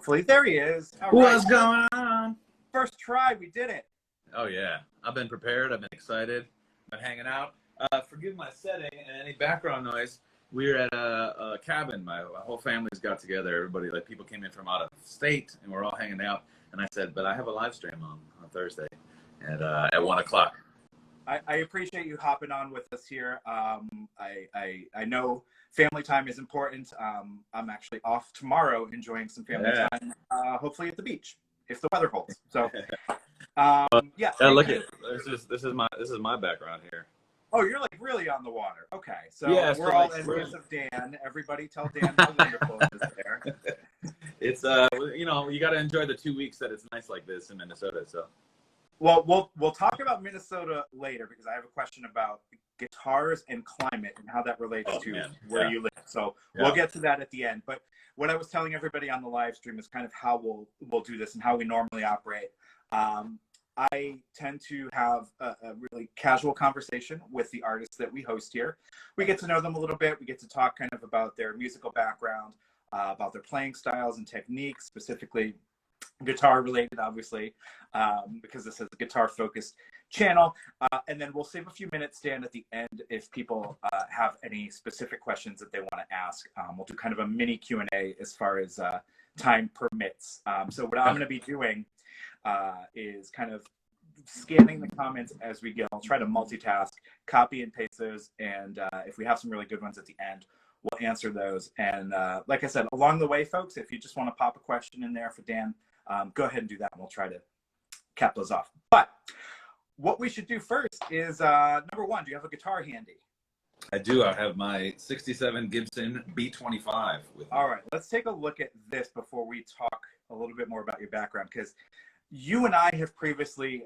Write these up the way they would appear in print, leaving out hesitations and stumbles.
Hopefully. There he is. All What's right. going on? First try, we did it. Oh, yeah. I've been prepared. I've been excited. Been hanging out. Forgive my setting and any background noise. We're at a cabin. My whole family's got together. Everybody, like people came in from out of state, and we're all hanging out. And I said, but I have a live stream on Thursday at 1 o'clock. I appreciate you hopping on with us here. I know family time is important. I'm actually off tomorrow enjoying some family time, hopefully at the beach, if the weather holds. So, yeah. Look at this is my background here. Oh, you're like really on the water. Okay, so yeah, we're all envious of Dan. Everybody tell Dan how wonderful it is there. It's you got to enjoy the 2 weeks that it's nice like this in Minnesota. So. Well, we'll talk about Minnesota later because I have a question about guitars and climate and how that relates to where you live. So we'll get to that at the end. But what I was telling everybody on the live stream is kind of how we'll do this and how we normally operate. I tend to have a really casual conversation with the artists that we host here. We get to know them a little bit. We get to talk kind of about their musical background, about their playing styles and techniques, specifically guitar related, obviously, because this is a guitar focused channel. And then we'll save a few minutes, Dan, at the end if people have any specific questions that they want to ask. We'll do kind of a mini Q&A as far as time permits. So what I'm going to be doing is kind of scanning the comments as we go. I'll try to multitask, copy and paste those, and if we have some really good ones at the end, we'll answer those. And like I said, along the way, folks, if you just want to pop a question in there for Dan, go ahead and do that, and we'll try to cap those off. But what we should do first is, number one, do you have a guitar handy? I do. I have my 67 Gibson B25 with me. All right, let's take a look at this before we talk a little bit more about your background, because you and I have previously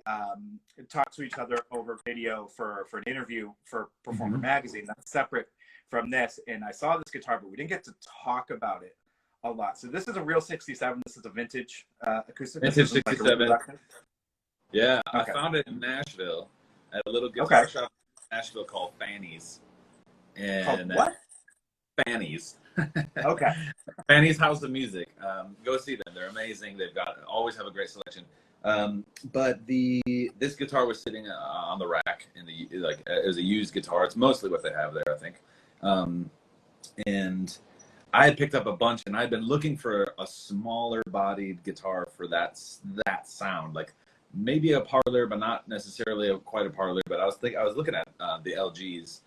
talked to each other over video for an interview for Performer Magazine. That's separate from this, and I saw this guitar, but we didn't get to talk about it a lot. So this is a real 67. This is a vintage acoustic. Vintage 67. Like yeah, okay. I found it in Nashville at a little guitar shop in Nashville called Fanny's. And what? Fanny's. Okay. Fanny's House of Music. Go see them. They're amazing. They've always have a great selection. But this guitar was sitting on the rack it was a used guitar. It's mostly what they have there, I think. And I had picked up a bunch, and I'd been looking for a smaller bodied guitar for that sound, like maybe a parlor, but not necessarily quite a parlor. But I was looking at the LGs.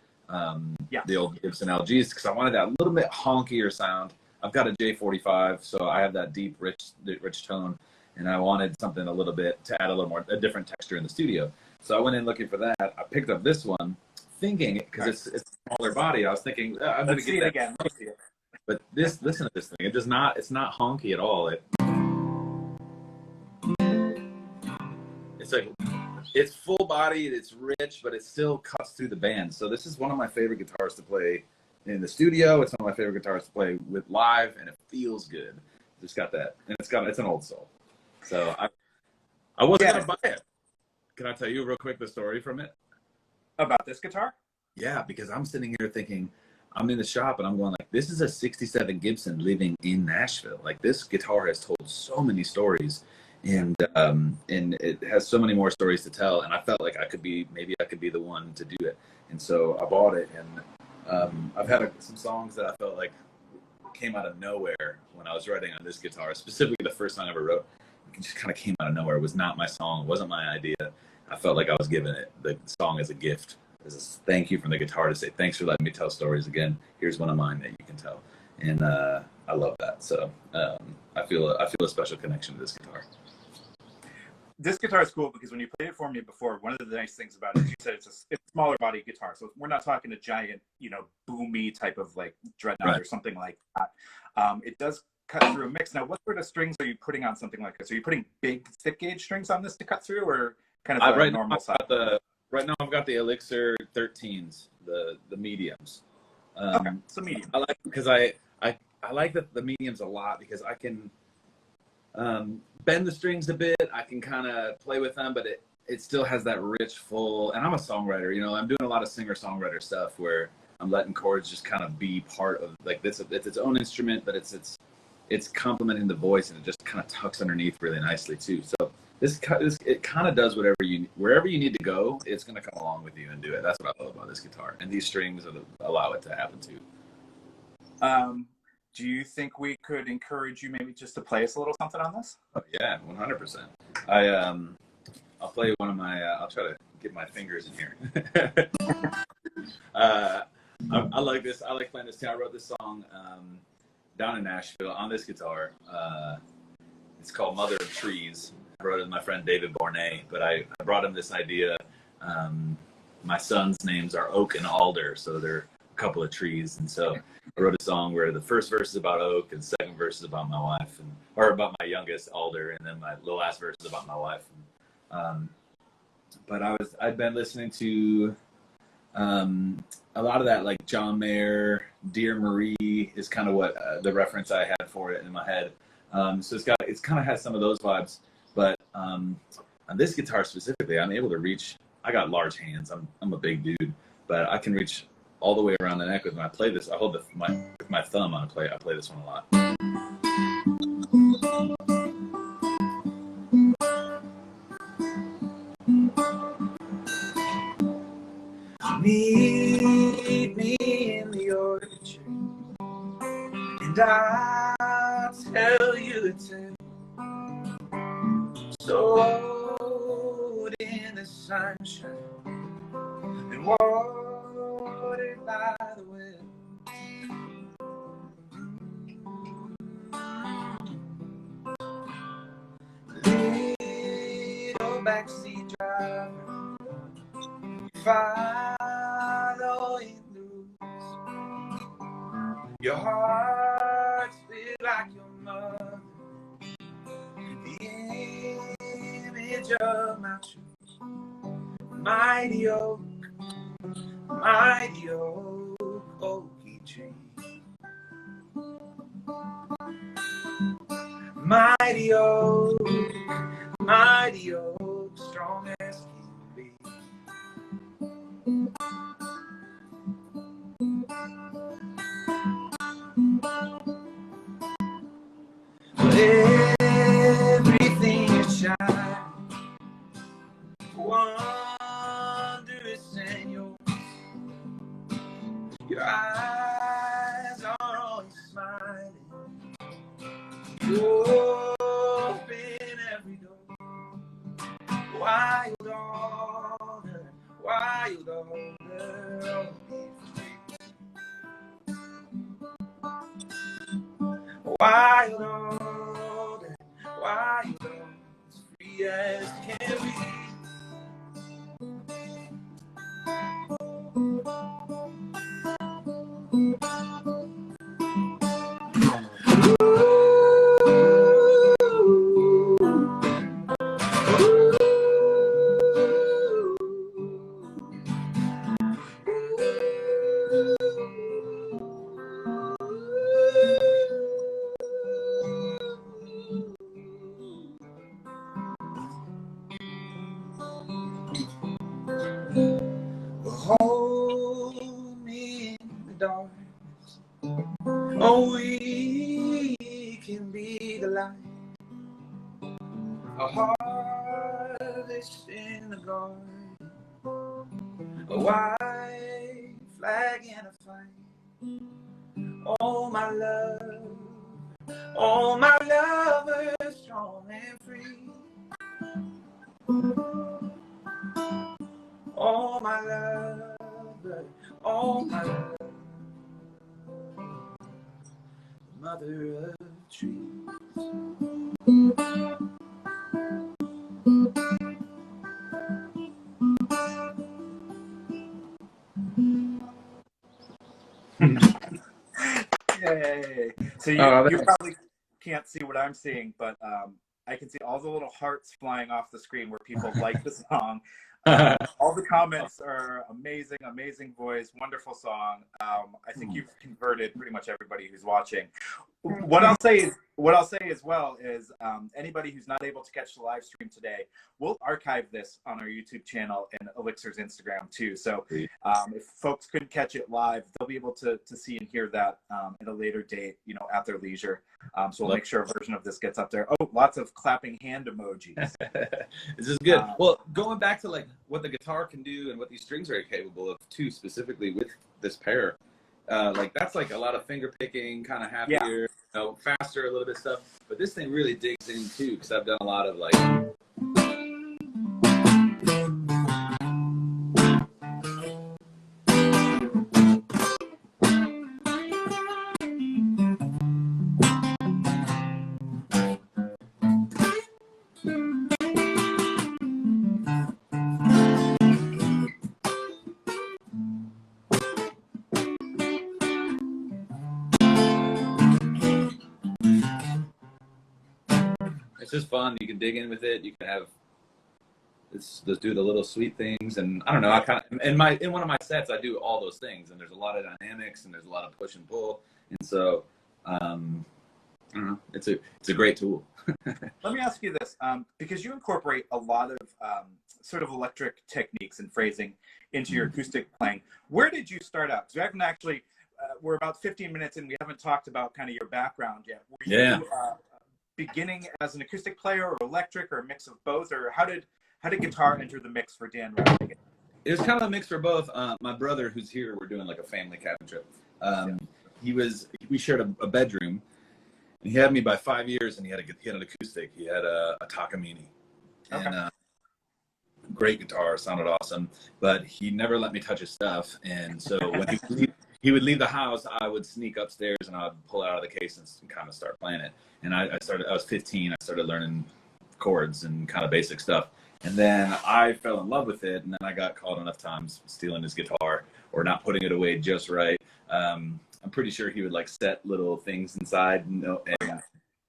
The old Gibson LGs, because I wanted that little bit honkier sound. I've got a J45, so I have that deep, rich tone, and I wanted something a little bit to add a different texture in the studio. So I went in looking for that. I picked up this one, thinking because it's a smaller body. I was thinking I'm going to get that. Again. Let's see it. But listen to this thing. It's not honky at all. It's like. It's full bodied, it's rich, but it still cuts through the band. So this is one of my favorite guitars to play in the studio. It's one of my favorite guitars to play with live, and it feels good. It's got that, and it's an old soul. So I wasn't gonna buy it. Can I tell you real quick the story from it? About this guitar? Yeah, because I'm sitting here thinking, I'm in the shop and I'm going like, this is a 67 Gibson living in Nashville. Like this guitar has told so many stories. And it has so many more stories to tell, and I felt like I could be the one to do it, and so I bought it. And I've had some songs that I felt like came out of nowhere when I was writing on this guitar. Specifically, the first song I ever wrote, it just kind of came out of nowhere. It was not my song. It wasn't my idea. I felt like I was giving it the song as a gift, as a thank you from the guitar to say thanks for letting me tell stories again. Here's one of mine that you can tell, and I love that. So I feel a special connection to this guitar. This guitar is cool because when you played it for me before, one of the nice things about it is you said it's a smaller body guitar. So we're not talking a giant, boomy type of like dreadnought or something like that. It does cut through a mix. Now, what sort of strings are you putting on something like this? Are you putting big, thick gauge strings on this to cut through, or kind of a normal size? Right now, I've got the Elixir 13s, the mediums. Okay, so medium. I like because I like the mediums a lot because I can bend the strings a bit. I can kind of play with them, but it still has that rich, full. And I'm a songwriter. I'm doing a lot of singer-songwriter stuff where I'm letting chords just kind of be part of like this. It's its own instrument, but it's complementing the voice, and it just kind of tucks underneath really nicely too. So it kind of does wherever you need to go, it's going to come along with you and do it. That's what I love about this guitar, and these strings allow it to happen too. Do you think we could encourage you maybe just to play us a little something on this? Oh, yeah, 100%. I'll play one of my. I'll try to get my fingers in here. I like this. I like playing this too. I wrote this song down in Nashville on this guitar. It's called Mother of Trees. I wrote it with my friend David Bournet, but I brought him this idea. My son's names are Oak and Alder, so they're a couple of trees. And so I wrote a song where the first verse is about Oak and the second verse is about my wife, or about my youngest, Alder, and then the last verse is about my wife. But I'd been listening to a lot of that, like John Mayer, Dear Marie is kind of what the reference I had for it in my head. So it's kind of has some of those vibes, but on this guitar specifically, I'm able to reach. I got large hands. I'm a big dude, but I can reach all the way around the neck with when I play this. I hold with my thumb on I play this one a lot. Meet me in the orchard, and I'll tell you the tale. So old in the sunshine and watered by the well. Little backseat driver, following the rules. Your heart's big like your mother, the image of my truth. Mighty oak, oaky tree. Mighty oak, strong as can be. But everything is shine, wondrous and your eyes are always smiling. You open every door. Wild order, wild order, as free as can be. Hold me in the darkness. Oh, we can be the light. A harvest in the garden. A white flag in a fight. Oh, my lover, strong and free. Oh, my lover, mother of trees. Yay! So you probably can't see what I'm seeing, but I can see all the little hearts flying off the screen where people like the song. All the comments are amazing, amazing voice, wonderful song. I think you've converted pretty much everybody who's watching. What I'll say as well is anybody who's not able to catch the live stream today, we'll archive this on our YouTube channel and Elixir's Instagram too. So if folks couldn't catch it live, they'll be able to see and hear that at a later date, you know, at their leisure. So we'll make sure a version of this gets up there. Oh, lots of clapping hand emojis. This is good. Well, going back to like what the guitar can do and what these strings are capable of too, specifically with this pair. Like that's like a lot of finger picking, kind of happier, you know, faster, a little bit stuff. But this thing really digs in too, because I've done a lot of like. It's just fun. You can dig in with it. You can have let's do the little sweet things, and I don't know. I kind of in one of my sets I do all those things, and there's a lot of dynamics and there's a lot of push and pull, and so I don't know. It's a great tool. Let me ask you this, because you incorporate a lot of sort of electric techniques and phrasing into your acoustic playing. Where did you start out? Because we haven't actually. We're about 15 minutes in. We haven't talked about kind of your background yet. Were you, beginning as an acoustic player or electric or a mix of both, or how did guitar enter the mix for Dan Rowling? It was kind of a mix for both. My brother, who's here, we're doing like a family cabin trip. We shared a bedroom, and he had me by 5 years, and he had an acoustic. He had a Takamine, and great guitar, sounded awesome, but he never let me touch his stuff. And so when he would leave the house, I would sneak upstairs and I would pull it out of the case and kind of start playing it. And I was 15. I started learning chords and kind of basic stuff. And then I fell in love with it. And then I got caught enough times stealing his guitar or not putting it away just right. I'm pretty sure he would like set little things inside,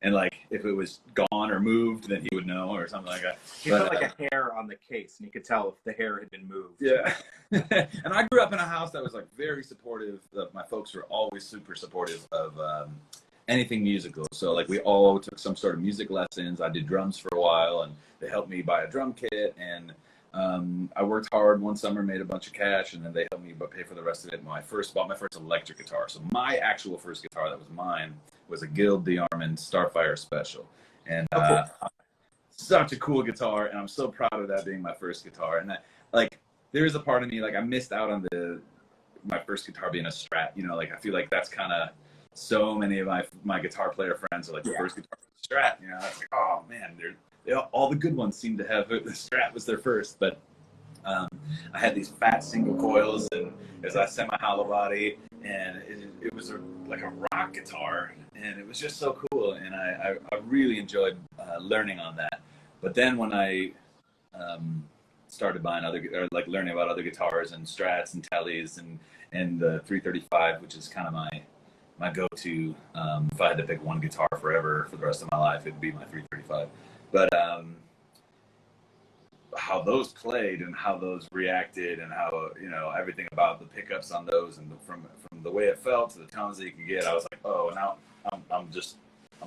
and like if it was gone or moved, then he would know or something like that. He put like a hair on the case, and you could tell if the hair had been moved. Yeah. And I grew up in a house that was like very supportive. My folks were always super supportive of anything musical. So like we all took some sort of music lessons. I did drums for a while, and they helped me buy a drum kit. And I worked hard one summer, made a bunch of cash, and then they helped me pay for the rest of it. When I bought my first electric guitar. So my actual first guitar that was mine was a Guild DeArmond Starfire Special. And such a cool guitar, and I'm so proud of that being my first guitar. And like there is a part of me like I missed out on my first guitar being a Strat. You know, like I feel like that's kind of so many of my guitar player friends are like the first guitar was a Strat. You know, it's like, oh man, all the good ones seem to have the Strat was their first. But I had these fat single coils, and it was a semi-hollow body, and it was like a rock guitar, and it was just so cool. And I really enjoyed learning on that. But then when I started buying learning about other guitars and Strats and Tellys and the 335, which is kind of my go-to. If I had to pick one guitar forever for the rest of my life, it'd be my 335. But how those played and how those reacted and how everything about the pickups on those and from the way it felt to the tones that you could get, I was like, oh, now I'm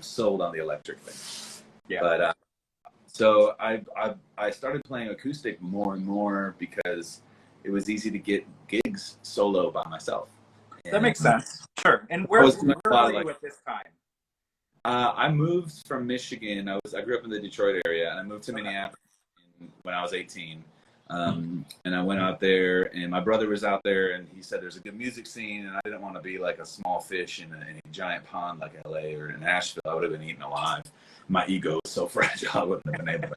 sold on the electric thing. Yeah. But so I started playing acoustic more and more because it was easy to get gigs solo by myself. That makes sense. Sure. And where were you at this time? I moved from Michigan. I grew up in the Detroit area, and I moved to Minneapolis when I was 18. And I went out there, and my brother was out there, and he said there's a good music scene, and I didn't want to be like a small fish in a giant pond like LA or in Nashville. I would have been eaten alive. My ego was so fragile, I wouldn't have been able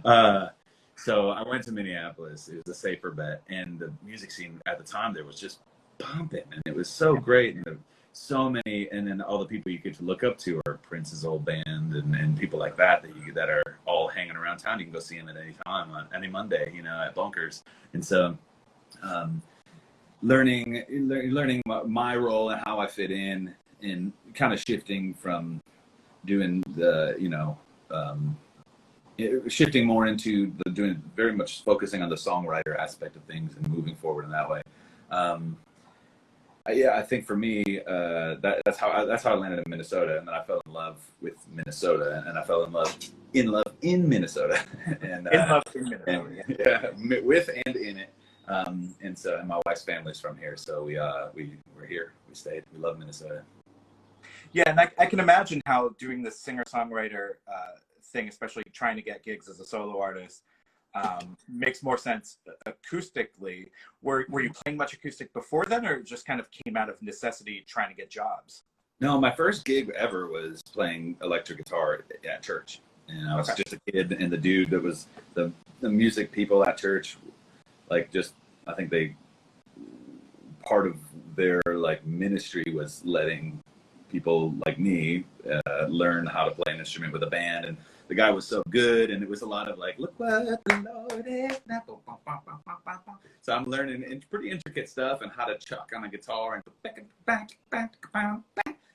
to. So I went to Minneapolis. It was a safer bet, and the music scene at the time there was just pumping, and it was so great, and so many, and then all the people you get to look up to are Prince's old band and people like that that are all hanging around town. You can go see them at any time on any Monday, at Bunkers. And so learning my role and how I fit in, and kind of shifting from doing the shifting more into doing very much focusing on the songwriter aspect of things and moving forward in that way. Yeah, I think for me, that's how I landed in Minnesota, and then I fell in love with Minnesota, and I fell in love in Minnesota, and in love in Minnesota, and, yeah, with and in it. And my wife's family's from here, so we're here. We stayed. We love Minnesota. Yeah, and I can imagine how doing the singer-songwriter thing, especially trying to get gigs as a solo artist, makes more sense acoustically. Were you playing much acoustic before then, or just kind of came out of necessity trying to get jobs? No, my first gig ever was playing electric guitar at church, and I was just a kid, and the dude that was the music people at church, like, just, I think part of their like ministry was letting people like me learn how to play an instrument with a band, and the guy was so good, and it was a lot of like, look what the Lord is. So I'm learning pretty intricate stuff and how to chuck on a guitar and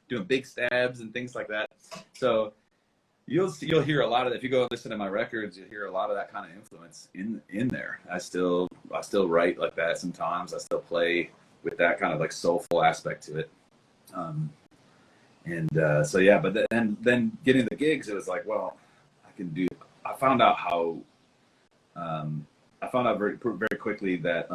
doing big stabs and things like that. So you'll hear a lot of that. If you go listen to my records, you'll hear a lot of that kind of influence in there. I still write like that sometimes. I still play with that kind of like soulful aspect to it. So yeah, but then getting the gigs, it was like, well, I found out very quickly that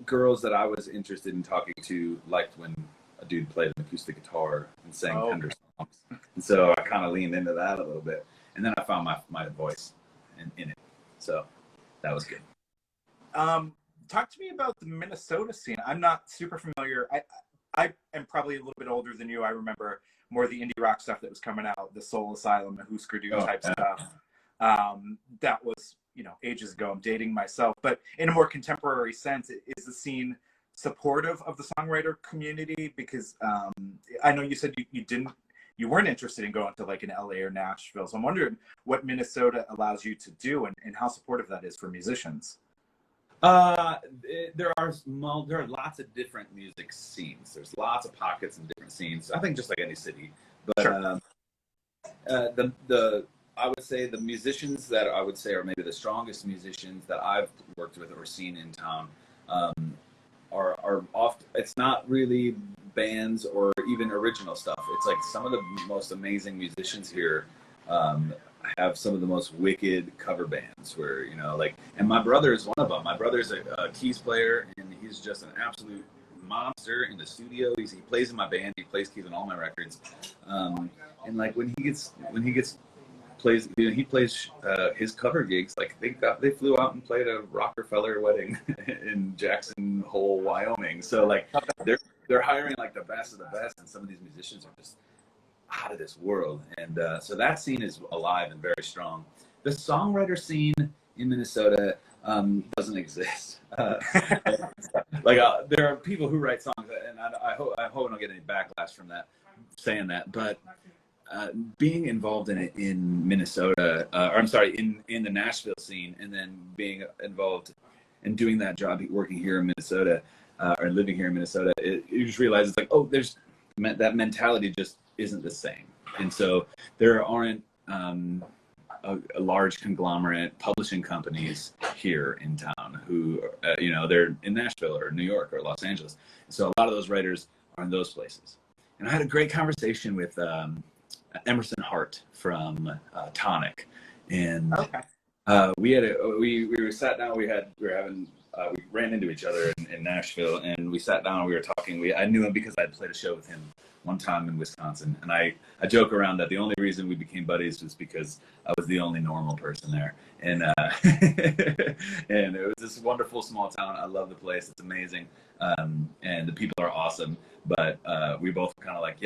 girls that I was interested in talking to liked when a dude played an acoustic guitar and sang tender songs. And so I kind of leaned into that a little bit. And then I found my voice in it. So that was good. Talk to me about the Minnesota scene. I'm not super familiar. I am probably a little bit older than you. I remember more of the indie rock stuff that was coming out, the Soul Asylum, the Husker Du type stuff. That was, ages ago. I'm dating myself. But in a more contemporary sense, is the scene supportive of the songwriter community? Because I know you said you weren't interested in going to like an LA or Nashville. So I'm wondering what Minnesota allows you to do and how supportive that is for musicians. There are lots of different music scenes. There's lots of pockets and different scenes. I think just like any city, but sure. I would say the musicians that I would say are maybe the strongest musicians that I've worked with or seen in town are often. It's not really bands or even original stuff. It's like some of the most amazing musicians here have some of the most wicked cover bands where, and my brother is one of them. My brother's a keys player, and he's just an absolute monster in the studio. He plays in my band. He plays keys on all my records. And like when he plays his cover gigs. Like they flew out and played a Rockefeller wedding in Jackson Hole, Wyoming. So like they're hiring like the best of the best, and some of these musicians are just out of this world. And so that scene is alive and very strong. The songwriter scene in Minnesota doesn't exist. There are people who write songs, and I hope I don't get any backlash from that saying that, but being involved in it in Minnesota, in the Nashville scene, and then being involved and doing that job, working here in Minnesota or living here in Minnesota, you just realize it's like, there's that mentality just isn't the same. And so there aren't a large conglomerate publishing companies here in town who, they're in Nashville or New York or Los Angeles. So a lot of those writers are in those places. And I had a great conversation with Emerson Hart from Tonic, and we sat down. We ran into each other in Nashville, and we sat down and we were talking. I knew him because I had played a show with him one time in Wisconsin, and I joke around that the only reason we became buddies was because I was the only normal person there, and and it was this wonderful small town. I love the place; it's amazing, and the people are awesome. But we both kind of like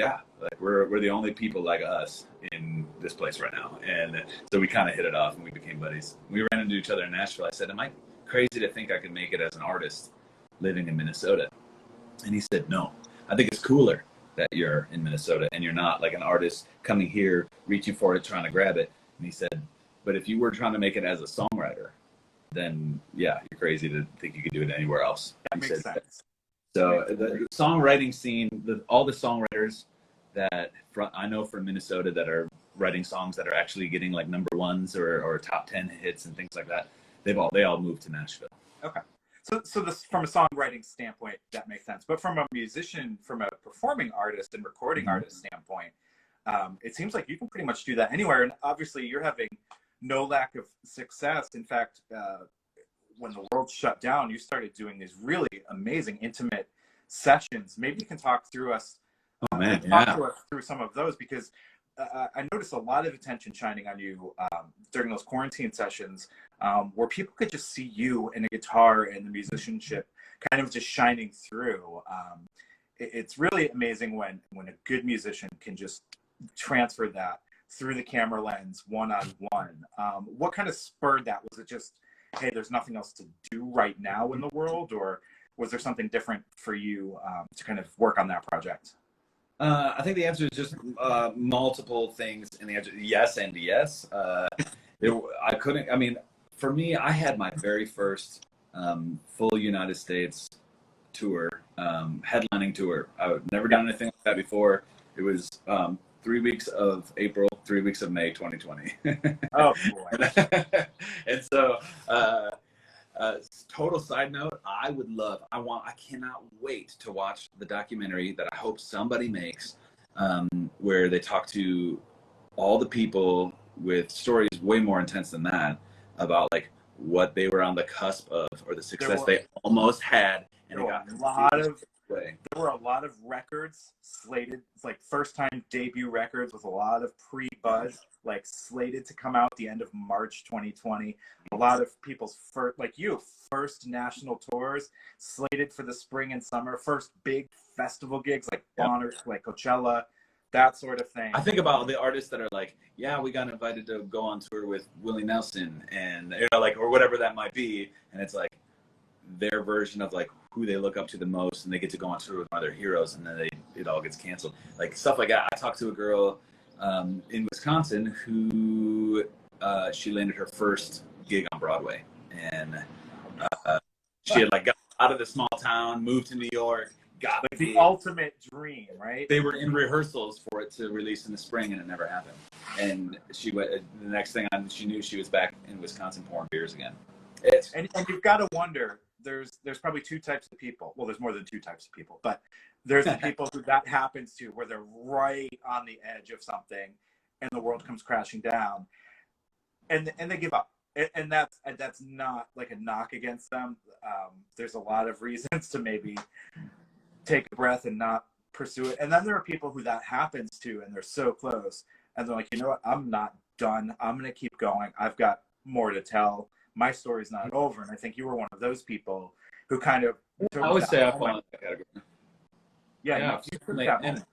we're the only people like us in this place right now, and so we kind of hit it off and we became buddies. We ran into each other in Nashville. I said, "Am I crazy to think I could make it as an artist living in Minnesota?" And he said, "No, I think it's cooler that you're in Minnesota and you're not like an artist coming here, reaching for it, trying to grab it." And he said, "But if you were trying to make it as a songwriter, then you're crazy to think you could do it anywhere else." That makes sense. So the songwriting scene, all the songwriters that I know from Minnesota that are writing songs that are actually getting like number ones or top 10 hits and things like that. They all moved to Nashville. Okay. So this, from a songwriting standpoint, that makes sense. But from a musician, from a performing artist and recording artist standpoint, it seems like you can pretty much do that anywhere. And obviously, you're having no lack of success. In fact, when the world shut down, you started doing these really amazing, intimate sessions. Maybe you can talk through us. Talk to us through some of those, because I noticed a lot of attention shining on you during those quarantine sessions, where people could just see you and a guitar and the musicianship kind of just shining through. It's really amazing when a good musician can just transfer that through the camera lens, one-on-one. What kind of spurred that? Was it just, hey, there's nothing else to do right now in the world, or was there something different for you to kind of work on that project? I think the answer is just multiple things, and the answer yes and yes. I couldn't. I mean, for me, I had my very first full United States tour, headlining tour. I've never done anything like that before. It was 3 weeks of April, 3 weeks of May, 2020. Oh boy! And so, total side note, I cannot wait to watch the documentary that I hope somebody makes, where they talk to all the people with stories way more intense than that about like what they were on the cusp of, or the success they almost had. And there were a lot of records slated, like first time debut records with a lot of pre-buzz, like slated to come out the end of March 2020. A lot of people's first national tours slated for the spring and summer, first big festival gigs like Bonner, like Coachella, that sort of thing. I think about the artists that are like, yeah, we got invited to go on tour with Willie Nelson, and like, or whatever that might be, and it's like their version of like who they look up to the most, and they get to go on tour with one of their heroes, and then it all gets canceled, like stuff like that. I talked to a girl in Wisconsin who she landed her first gig on Broadway, and she had like got out of the small town, moved to New York, got like the ultimate dream, right? They were in rehearsals for it to release in the spring, and it never happened. And she went. The next thing she knew, she was back in Wisconsin pouring beers again. And you've got to wonder. There's probably two types of people. Well, there's more than two types of people, but there's the people who that happens to, where they're right on the edge of something, and the world comes crashing down, and they give up. And that's not like a knock against them. There's a lot of reasons to maybe take a breath and not pursue it. And then there are people who that happens to, and they're so close, and they're like, you know what? I'm not done. I'm going to keep going. I've got more to tell. My story's not over. And I think you were one of those people who kind of. I would say I fall in that category. Yeah. And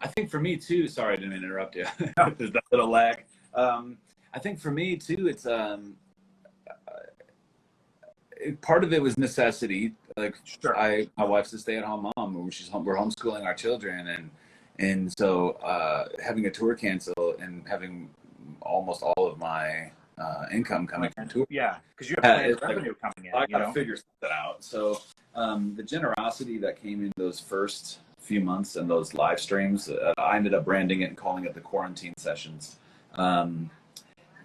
I think for me too. Sorry, I didn't interrupt you. There's that little lag. I think for me too, it's part of it was necessity. Like my wife's a stay-at-home mom. We're homeschooling our children, and so having a tour cancel and having almost all of my income coming from tour. Yeah, because you have revenue coming in. I got to figure something out. So the generosity that came in those first few months and those live streams, I ended up branding it and calling it the quarantine sessions.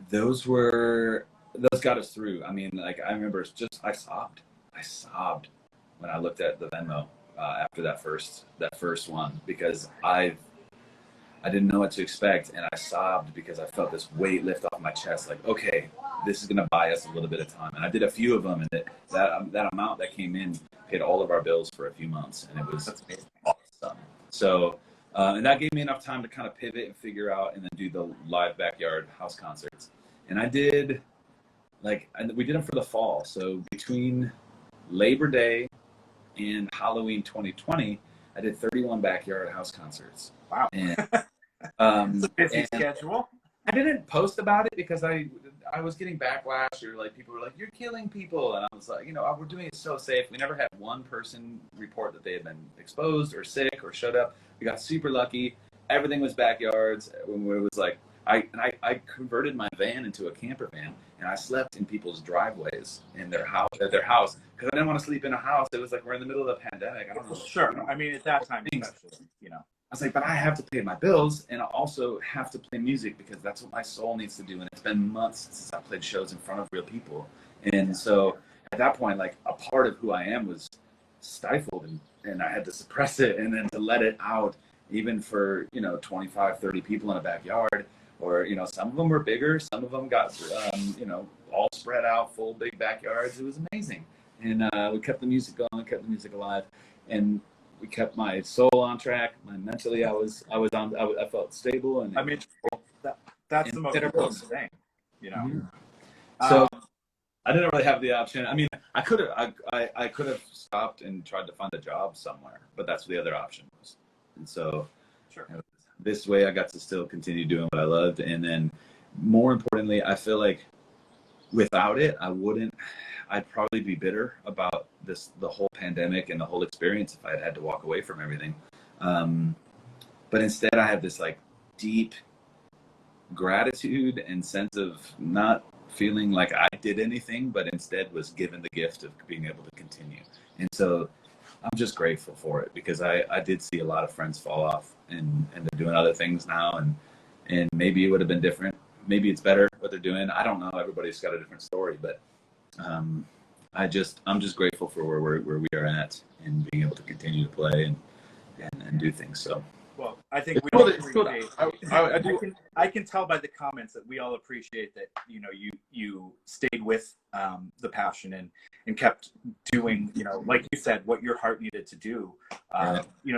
Those got us through. I mean, like I remember, I sobbed when I looked at the Venmo after that first one, because I didn't know what to expect, and I sobbed because I felt this weight lift off my chest. Like, okay, this is going to buy us a little bit of time. And I did a few of them, and that amount that came in paid all of our bills for a few months, and it was awesome. So, and that gave me enough time to kind of pivot and figure out, and then do the live backyard house concerts. And I did, we did them for the fall. So between Labor Day and Halloween 2020, I did 31 backyard house concerts. Wow. And, it's a busy schedule. I didn't post about it because I was getting backlash, or like people were like, "You're killing people," and I was like, we're doing it so safe. We never had one person report that they had been exposed or sick or shut up. We got super lucky. Everything was backyards. When it was like, I converted my van into a camper van, and I slept in people's driveways at their house because I didn't want to sleep in a house. It was like we're in the middle of a pandemic. I don't know. Sure. I mean, at that time, especially, was like, but I have to pay my bills, and I also have to play music because that's what my soul needs to do. And it's been months since I played shows in front of real people. And so at that point, like, a part of who I am was stifled, and I had to suppress it, and then to let it out, even for, 25, 30 people in a backyard, or, some of them were bigger, some of them got, all spread out, full big backyards. It was amazing. And we kept the music going, kept the music alive, and we kept my soul on track. Mentally, I felt stable, and I mean, that's the most important thing, Mm-hmm. So I didn't really have the option. I mean, I could have stopped and tried to find a job somewhere, but that's what the other option was. And so, this way, I got to still continue doing what I loved, and then, more importantly, I feel like without it, I'd probably be bitter about the whole pandemic and the whole experience if I had to walk away from everything. But instead, I have this like deep gratitude and sense of not feeling like I did anything, but instead was given the gift of being able to continue. And so I'm just grateful for it, because I did see a lot of friends fall off, and they're doing other things now, and maybe it would have been different. Maybe it's better what they're doing. I don't know. Everybody's got a different story, but I'm just grateful for where we are at, and being able to continue to play and do things. So, well, I think we all appreciate. I can tell by the comments that we all appreciate that you stayed with the passion and kept doing, like you said, what your heart needed to do.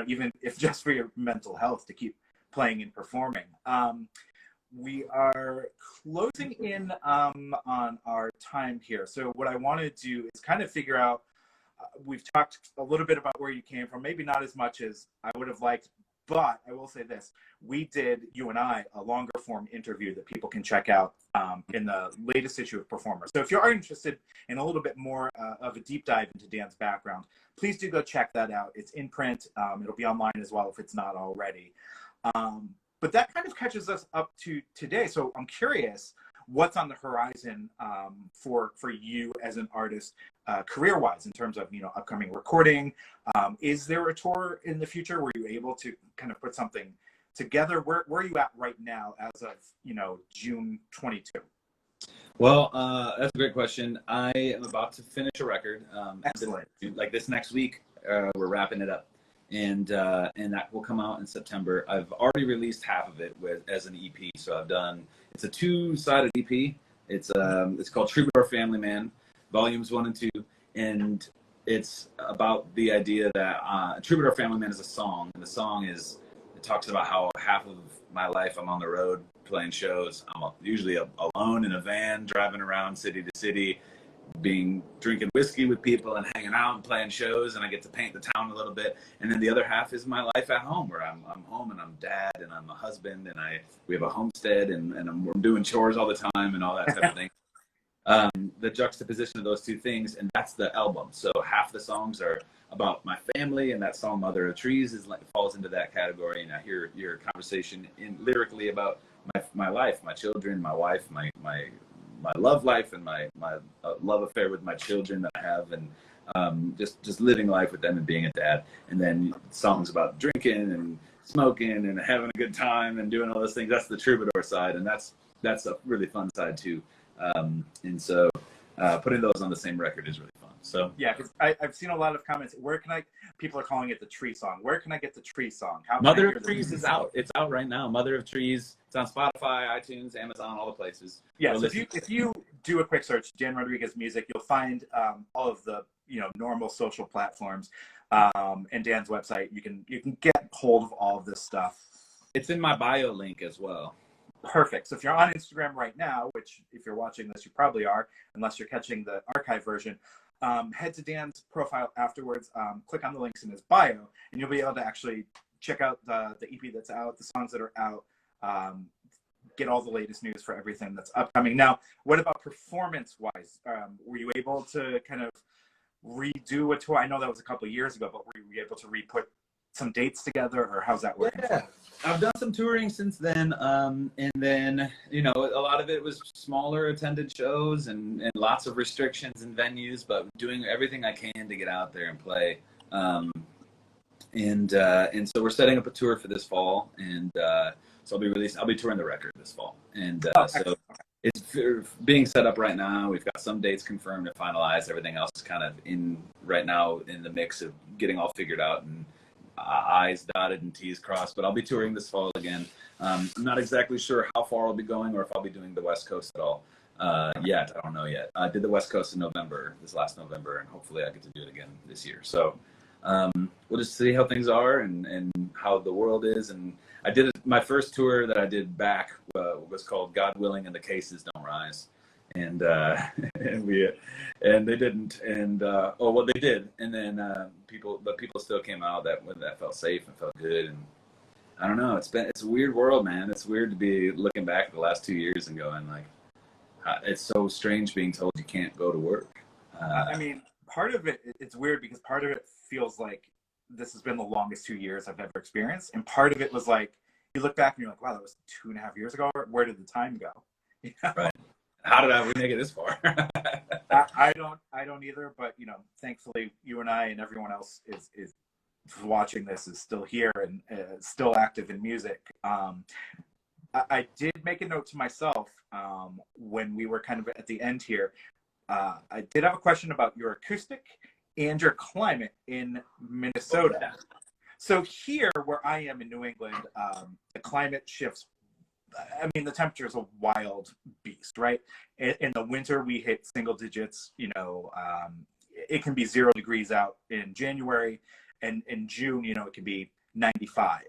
Even if just for your mental health, to keep playing and performing. We are closing in on our time here. So what I want to do is kind of figure out, we've talked a little bit about where you came from, maybe not as much as I would have liked, but I will say this. We did, you and I, a longer form interview that people can check out in the latest issue of Performer. So if you are interested in a little bit more of a deep dive into Dan's background, please do go check that out. It's in print. It'll be online as well if it's not already. But that kind of catches us up to today. So I'm curious, what's on the horizon for you as an artist, career-wise, in terms of upcoming recording? Is there a tour in the future? Were you able to kind of put something together? Where are you at right now, as of June 22? Well, that's a great question. I am about to finish a record. Excellent. Like this next week, we're wrapping it up. And that will come out in September. I've already released half of it as an EP. So it's a 2-sided EP. It's called Troubadour Family Man, Volumes 1 and 2. And it's about the idea that Troubadour Family Man is a song. And the song it talks about how half of my life I'm on the road playing shows. I'm usually alone in a van, driving around city to city, drinking whiskey with people and hanging out and playing shows, and I get to paint the town a little bit. And then the other half is my life at home, where I'm home and I'm dad and I'm a husband, and we have a homestead, and we're doing chores all the time and all that type of thing. The juxtaposition of those two things, and that's the album. So half the songs are about my family, and that song "Mother of Trees" falls into that category. And I hear your conversation lyrically about my life, my children, my wife, my love life, and my love affair with my children that I have, and just living life with them and being a dad. And then songs about drinking and smoking and having a good time and doing all those things. That's the troubadour side, and that's a really fun side too. And so putting those on the same record is really fun. So yeah, because I've seen a lot of comments. People are calling it the tree song. Where can I get the tree song? Mother of Trees is out. It's out right now. Mother of Trees. It's on Spotify, iTunes, Amazon, all the places. Yeah, so if you do a quick search, Dan Rodriguez Music, you'll find all of the normal social platforms, and Dan's website. You can get hold of all of this stuff. It's in my bio link as well. Perfect. So if you're on Instagram right now, which if you're watching this, you probably are, unless you're catching the archive version, head to Dan's profile afterwards, click on the links in his bio, and you'll be able to actually check out the EP that's out, the songs that are out, get all the latest news for everything that's upcoming. Now, what about performance-wise? Were you able to kind of redo a tour? I know that was a couple of years ago, but were you able to re-put some dates together, or how's that working? Yeah, I've done some touring since then, and then a lot of it was smaller attended shows and lots of restrictions and venues, but doing everything I can to get out there and play. And so we're setting up a tour for this fall, and so I'll be touring the record this fall, and so it's being set up right now. We've got some dates confirmed and finalized. Everything else is kind of in right now in the mix of getting all figured out and I's dotted and T's crossed. But I'll be touring this fall again. I'm not exactly sure how far I'll be going or if I'll be doing the West Coast at all yet. I don't know yet. I did the West Coast in November, this last November, and hopefully I get to do it again this year. So we'll just see how things are and how the world is. And I did my first tour that I did back was called God Willing and the Cases Don't Rise. And and they didn't, and they did, and then people still came out that felt safe and felt good. And I don't know, it's a weird world, man. It's weird to be looking back at the last 2 years and going like, it's so strange being told you can't go to work. I mean, part of it's weird because part of it feels like this has been the longest 2 years I've ever experienced, and part of it was like you look back and you're like, wow, that was 2.5 years ago. Where did the time go? You know? Right. How did we make it this far? I don't either. But thankfully, you and I and everyone else is watching this is still here and still active in music. I did make a note to myself when we were kind of at the end here. I did have a question about your acoustic and your climate in Minnesota. So here, where I am in New England, the climate shifts. I mean, the temperature is a wild beast, right? In the winter, we hit single digits. It can be 0 degrees out in January, and in June, it can be 95.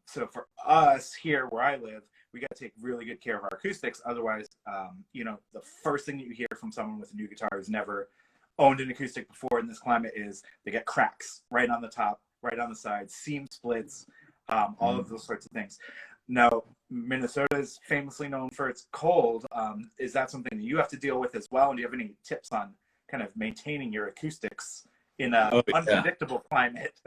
So for us here where I live, we got to take really good care of our acoustics. Otherwise, the first thing you hear from someone with a new guitar who's never owned an acoustic before in this climate is they get cracks right on the top, right on the sides, seam splits, all of those sorts of things. Now, Minnesota is famously known for its cold. Is that something that you have to deal with as well? And do you have any tips on kind of maintaining your acoustics in an unpredictable climate?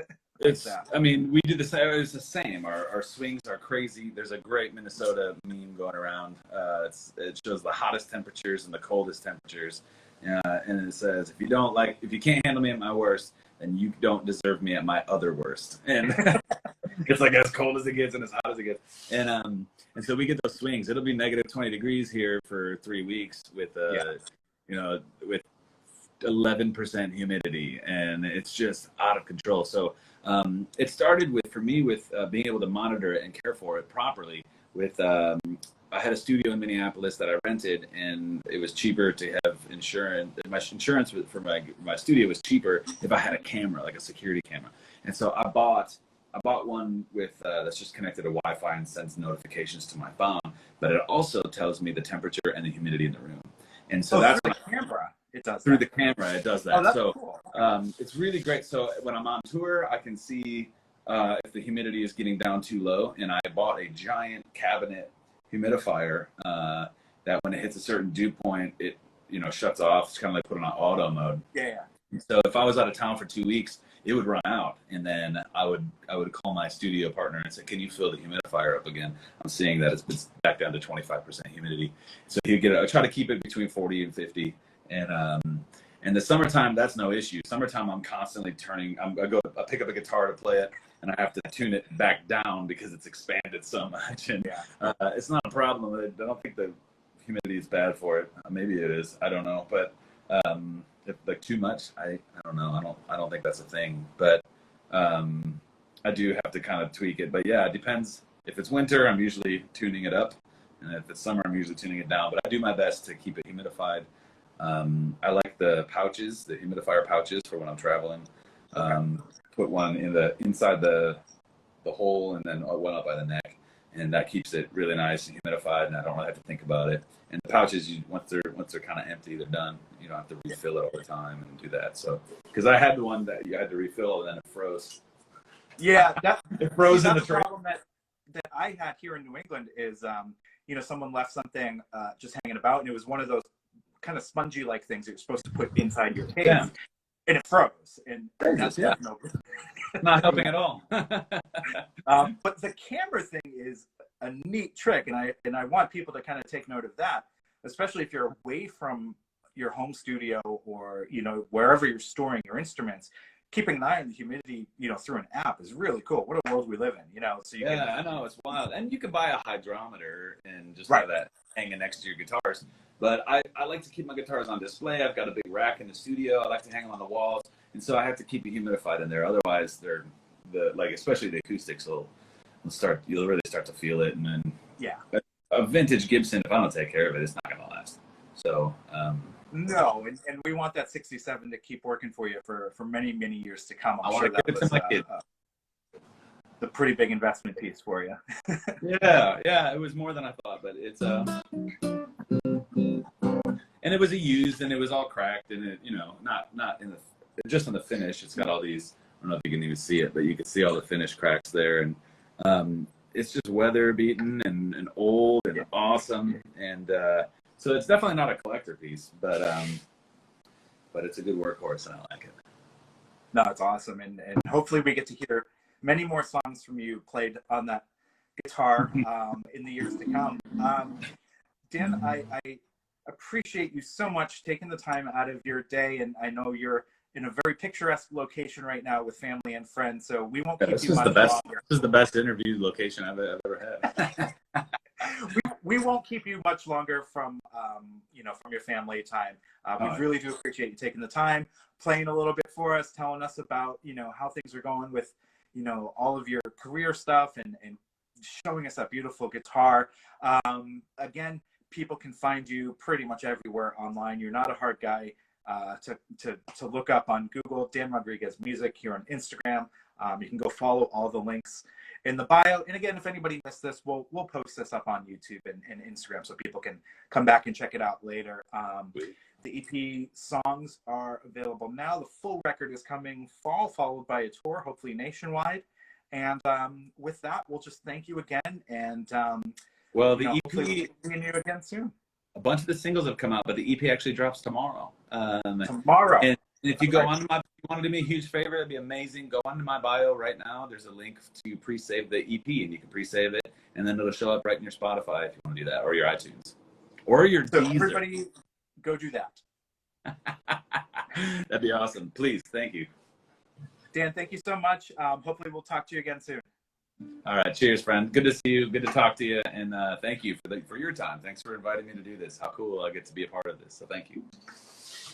I mean, we do the same. It's the same. Our swings are crazy. There's a great Minnesota meme going around. It shows the hottest temperatures and the coldest temperatures. And it says, if you can't handle me at my worst, then you don't deserve me at my other worst. And it's like as cold as it gets and as hot as it gets. And so we get those swings. It'll be negative 20 degrees here for 3 weeks with with 11% humidity, and it's just out of control. So it started with being able to monitor it and care for it properly. I had a studio in Minneapolis that I rented, and it was cheaper to have insurance. My insurance for my studio was cheaper if I had a camera, like a security camera. And so I bought one with that's just connected to Wi-Fi and sends notifications to my phone, but it also tells me the temperature and the humidity in the room. And so that's through the camera. It does through the camera. It does that. Oh, that's cool. It's really great. So when I'm on tour, I can see if the humidity is getting down too low. And I bought a giant cabinet humidifier that when it hits a certain dew point, it shuts off. It's kind of like putting on auto mode. Yeah. So if I was out of town for 2 weeks, it would run out, and then I would call my studio partner and say, "Can you fill the humidifier up again? I'm seeing that it's back down to 25% humidity." So I try to keep it between 40 and 50, and the summertime, that's no issue. Summertime, I'm constantly turning. I pick up a guitar to play it, and I have to tune it back down because it's expanded so much, and it's not a problem. I don't think the humidity is bad for it. Maybe it is. I don't know, but. If like too much, I don't know. I don't think that's a thing, but I do have to kind of tweak it. But yeah, it depends. If it's winter, I'm usually tuning it up, and if it's summer, I'm usually tuning it down. But I do my best to keep it humidified. I like the pouches, the humidifier pouches for when I'm traveling. Put one inside the hole, and then one up by the neck, and that keeps it really nice and humidified, and I don't really have to think about it. And the pouches, once they're kind of empty, they're done. You don't have to refill it all the time and do that. So, because I had the one that you had to refill and then it froze. Yeah, it froze in the tray. Problem that I had here in New England is, someone left something just hanging about, and it was one of those kind of spongy like things that you're supposed to put inside your case, and it froze. And that's not helping at all. But the camera thing is a neat trick, and I want people to kind of take note of that, especially if you're away from your home studio or wherever you're storing your instruments. keeping an eye on the humidity, through an app is really cool. What a world we live in, so you can. I know, it's wild. And you can buy a hydrometer and just Right. have that hanging next to your guitars. But I like to keep my guitars on display. I've got a big rack in the studio. I like to hang them on the walls. And so I have to keep it humidified in there. Otherwise, especially the acoustics you'll really start to feel it. And then a vintage Gibson, if I don't take care of it, it's not going to last. So, no, and we want that 67 to keep working for you for many, many years to come. I'm sure that was the pretty big investment piece for you. Yeah, it was more than I thought, but it's and it was a used, and it was all cracked, and it, not in just on the finish. It's got all these. I don't know if you can even see it, but you can see all the finish cracks there, and it's just weather beaten and old and awesome, and so it's definitely not a collector piece, but it's a good workhorse, and I like it. No, it's awesome, and hopefully we get to hear many more songs from you played on that guitar in the years to come. Dan, I appreciate you so much taking the time out of your day, and I know you're in a very picturesque location right now with family and friends, so we won't keep you much longer. This is the best interview location I've ever had. we won't keep you much longer from from your family time. We really do appreciate you taking the time, playing a little bit for us, telling us about how things are going with all of your career stuff, and showing us that beautiful guitar. Again, people can find you pretty much everywhere online. You're not a hard guy to look up on Google. Dan Rodriguez Music here on Instagram. You can go follow all the links in the bio. And again, if anybody missed this, we'll post this up on YouTube and Instagram so people can come back and check it out later. The EP songs are available now. The full record is coming fall, followed by a tour, hopefully nationwide. And with that, we'll just thank you again. And the EP, hopefully we'll see you again soon. A bunch of the singles have come out, but the EP actually drops tomorrow. Tomorrow. And if you go on if you want to do me a huge favor, it'd be amazing. Go onto my bio right now. There's a link to pre-save the EP, and you can pre-save it, and then it'll show up right in your Spotify if you want to do that, or your iTunes, or your Deezer. Everybody, go do that. That'd be awesome. Please, thank you, Dan. Thank you so much. Hopefully, we'll talk to you again soon. All right, cheers, friend. Good to see you. Good to talk to you, and thank you for your time. Thanks for inviting me to do this. How cool I get to be a part of this. So thank you.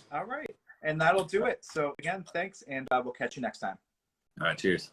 All right, and that'll do it. So again, thanks, and we'll catch you next time. All right, cheers.